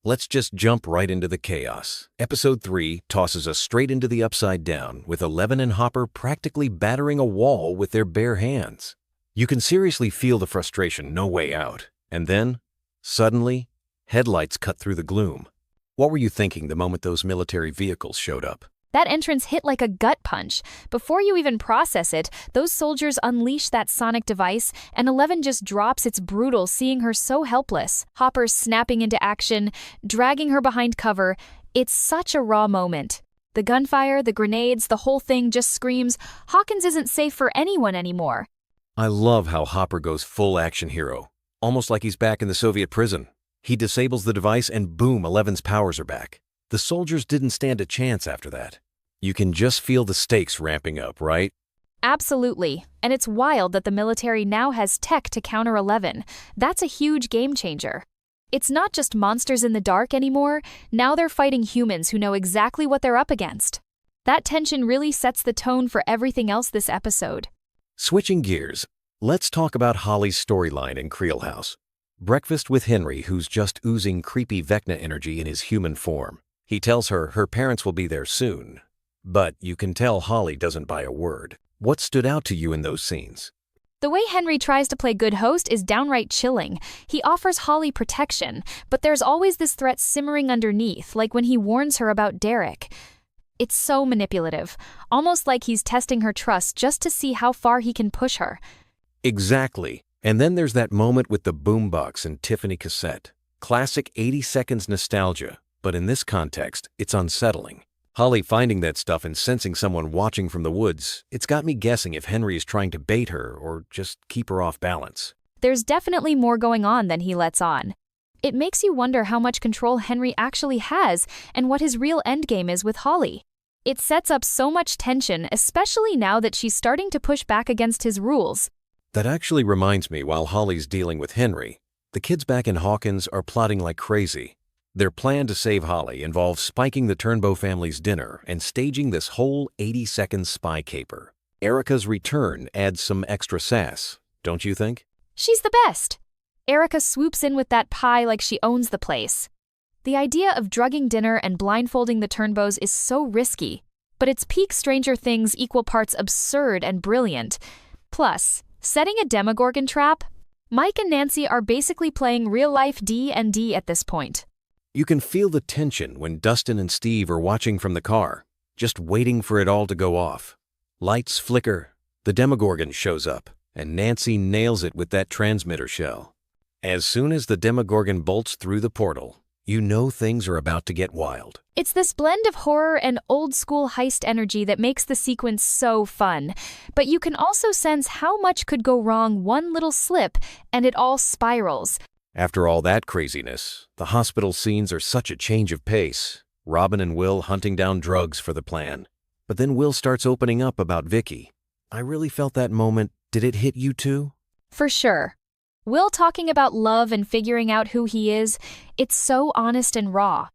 Let's just jump right into the chaos. Episode 3 tosses us straight into the Upside Down, with Eleven and Hopper practically battering a wall with their bare hands. You can seriously feel the frustration, no way out. And then, suddenly, headlights cut through the gloom. What were you thinking the moment those military vehicles showed up? That entrance hit like a gut punch. Before you even process it, those soldiers unleash that sonic device, and Eleven just drops. It's brutal seeing her so helpless. Hopper snapping into action, dragging her behind cover. It's such a raw moment. The gunfire, the grenades, the whole thing just screams, Hawkins isn't safe for anyone anymore. I love how Hopper goes full action hero, almost like he's back in the Soviet prison. He disables the device and boom, Eleven's powers are back. The soldiers didn't stand a chance after that. You can just feel the stakes ramping up, right? Absolutely. And it's wild that the military now has tech to counter 11. That's a huge game changer. It's not just monsters in the dark anymore. Now they're fighting humans who know exactly what they're up against. That tension really sets the tone for everything else this episode. Switching gears, let's talk about Holly's storyline in Creel House. Breakfast with Henry, who's just oozing creepy Vecna energy in his human form. He tells her her parents will be there soon. But you can tell Holly doesn't buy a word. What stood out to you in those scenes? The way Henry tries to play good host is downright chilling. He offers Holly protection, but there's always this threat simmering underneath, like when he warns her about Derek. It's so manipulative, almost like he's testing her trust just to see how far he can push her. Exactly. And then there's that moment with the boombox and Tiffany cassette. Classic 80 seconds nostalgia, but in this context, it's unsettling. Holly finding that stuff and sensing someone watching from the woods, it's got me guessing if Henry is trying to bait her or just keep her off balance. There's definitely more going on than he lets on. It makes you wonder how much control Henry actually has and what his real endgame is with Holly. It sets up so much tension, especially now that she's starting to push back against his rules. That actually reminds me, while Holly's dealing with Henry, the kids back in Hawkins are plotting like crazy. Their plan to save Holly involves spiking the Turnbow family's dinner and staging this whole 80-second spy caper. Erica's return adds some extra sass, don't you think? She's the best. Erica swoops in with that pie like she owns the place. The idea of drugging dinner and blindfolding the Turnbows is so risky, but it's peak Stranger Things equal parts absurd and brilliant. Plus, setting a Demogorgon trap? Mike and Nancy are basically playing real-life D&D at this point. You can feel the tension when Dustin and Steve are watching from the car, just waiting for it all to go off. Lights flicker, the Demogorgon shows up, and Nancy nails it with that transmitter shell. As soon as the Demogorgon bolts through the portal, you know things are about to get wild. It's this blend of horror and old-school heist energy that makes the sequence so fun. But you can also sense how much could go wrong one little slip, and it all spirals. After all that craziness, the hospital scenes are such a change of pace. Robin and Will hunting down drugs for the plan. But then Will starts opening up about Vicky. I really felt that moment. Did it hit you too? For sure. Will talking about love and figuring out who he is, it's so honest and raw.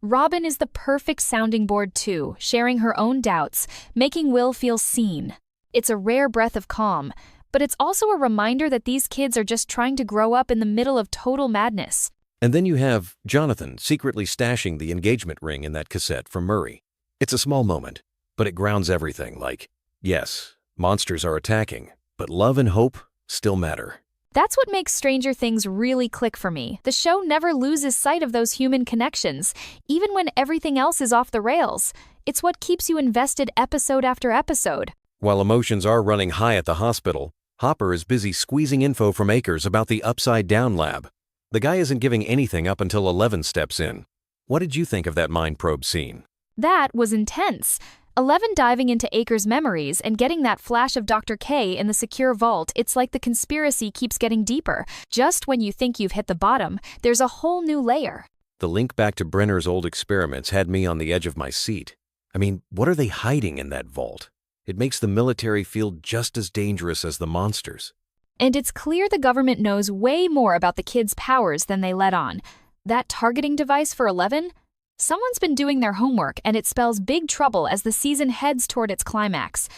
Robin is the perfect sounding board too, sharing her own doubts, making Will feel seen. It's a rare breath of calm. But it's also a reminder that these kids are just trying to grow up in the middle of total madness. And then you have Jonathan secretly stashing the engagement ring in that cassette from Murray. It's a small moment, but it grounds everything, like, yes, monsters are attacking, but love and hope still matter. That's what makes Stranger Things really click for me. The show never loses sight of those human connections, even when everything else is off the rails. It's what keeps you invested episode after episode. While emotions are running high at the hospital, Hopper is busy squeezing info from Akers about the Upside Down lab. The guy isn't giving anything up until 11 steps in. What did you think of that mind probe scene? That was intense. 11 diving into Akers' memories and getting that flash of Dr. K in the secure vault, it's like the conspiracy keeps getting deeper. Just when you think you've hit the bottom, there's a whole new layer. The link back to Brenner's old experiments had me on the edge of my seat. I mean, what are they hiding in that vault? It makes the military feel just as dangerous as the monsters. And it's clear the government knows way more about the kids' powers than they let on. That targeting device for 11? Someone's been doing their homework, and it spells big trouble as the season heads toward its climax.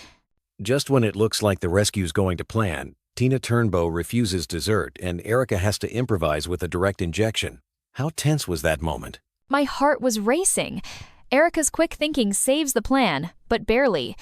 Just when it looks like the rescue's going to plan, Tina Turnbow refuses dessert, and Erica has to improvise with a direct injection. How tense was that moment? My heart was racing. Erica's quick thinking saves the plan, but barely.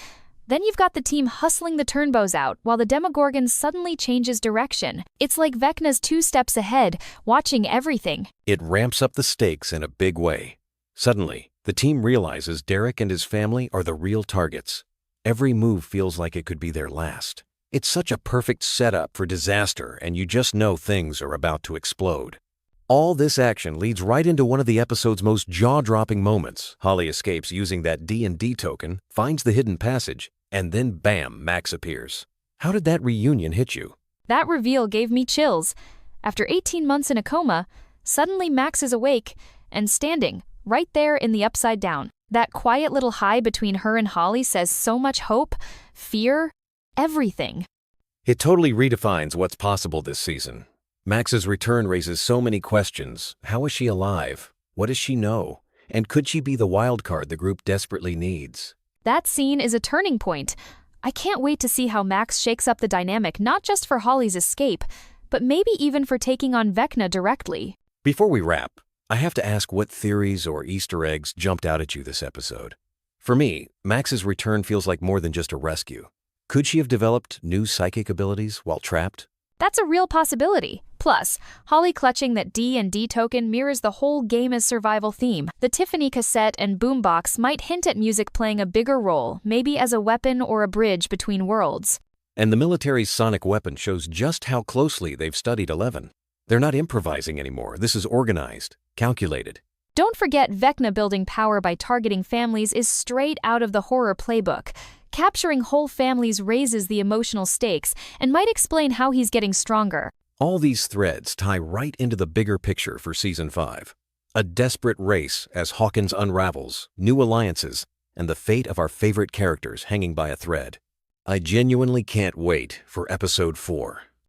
Then you've got the team hustling the turnbows out while the Demogorgon suddenly changes direction. It's like Vecna's 2 steps ahead, watching everything. It ramps up the stakes in a big way. Suddenly, the team realizes Derek and his family are the real targets. Every move feels like it could be their last. It's such a perfect setup for disaster, and you just know things are about to explode. All this action leads right into one of the episode's most jaw-dropping moments. Holly escapes using that D&D token, finds the hidden passage, and then bam, Max appears. How did that reunion hit you? That reveal gave me chills. After 18 months in a coma, suddenly Max is awake and standing right there in the Upside Down. That quiet little hi between her and Holly says so much hope, fear, everything. It totally redefines what's possible this season. Max's return raises so many questions. How is she alive? What does she know? And could she be the wild card the group desperately needs? That scene is a turning point. I can't wait to see how Max shakes up the dynamic not just for Holly's escape, but maybe even for taking on Vecna directly. Before we wrap, I have to ask what theories or Easter eggs jumped out at you this episode. For me, Max's return feels like more than just a rescue. Could she have developed new psychic abilities while trapped? That's a real possibility. Plus, Holly clutching that D&D token mirrors the whole game as survival theme. The Tiffany cassette and boombox might hint at music playing a bigger role, maybe as a weapon or a bridge between worlds. And the military's sonic weapon shows just how closely they've studied 11. They're not improvising anymore. This is organized, calculated. Don't forget Vecna building power by targeting families is straight out of the horror playbook. Capturing whole families raises the emotional stakes and might explain how he's getting stronger. All these threads tie right into the bigger picture for Season 5. A desperate race as Hawkins unravels, new alliances, and the fate of our favorite characters hanging by a thread. I genuinely can't wait for Episode 4.